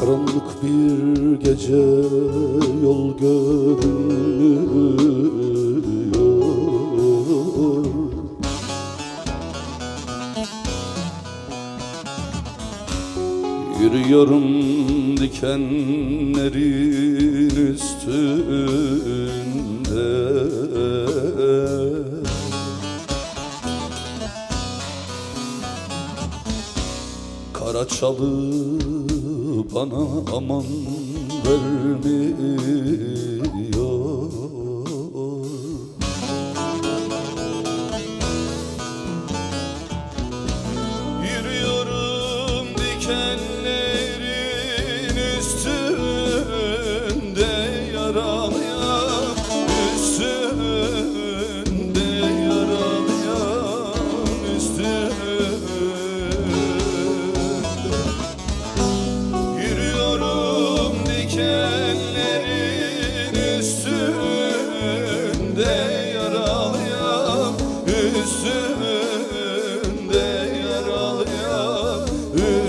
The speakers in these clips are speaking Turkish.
Karanlık bir gece yol görünmüyor. Yürüyorum dikenlerin üstünde. Kara çalı bana aman vermiyor. Yürüyorum dikenlerin üstünde, yaralayan üstünde, yaralayan üstünde. Yürüyorum dikenlerin üstünde, yaralayan üstünde, yaralayan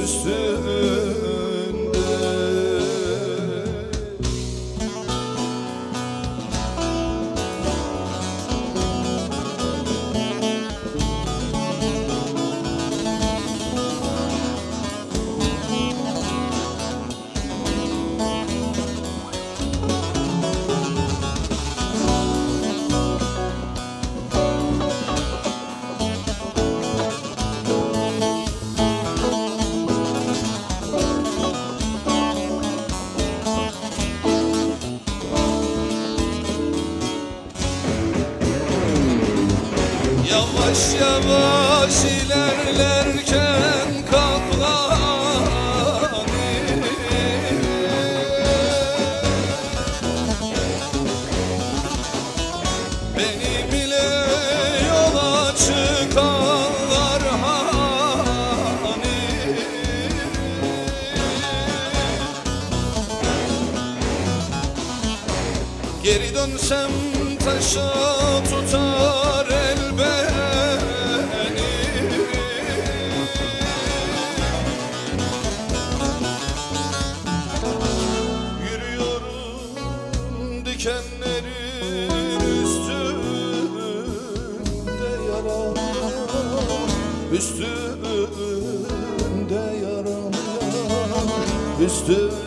üstünde. Yavaş yavaş ilerlerken kaplan, beni bile yola çıkarlar hani. Geri dönsem taşa tutar el beni. Yürüyorum dikenlerin üstünde, yaram üstünde, yaram üstünde.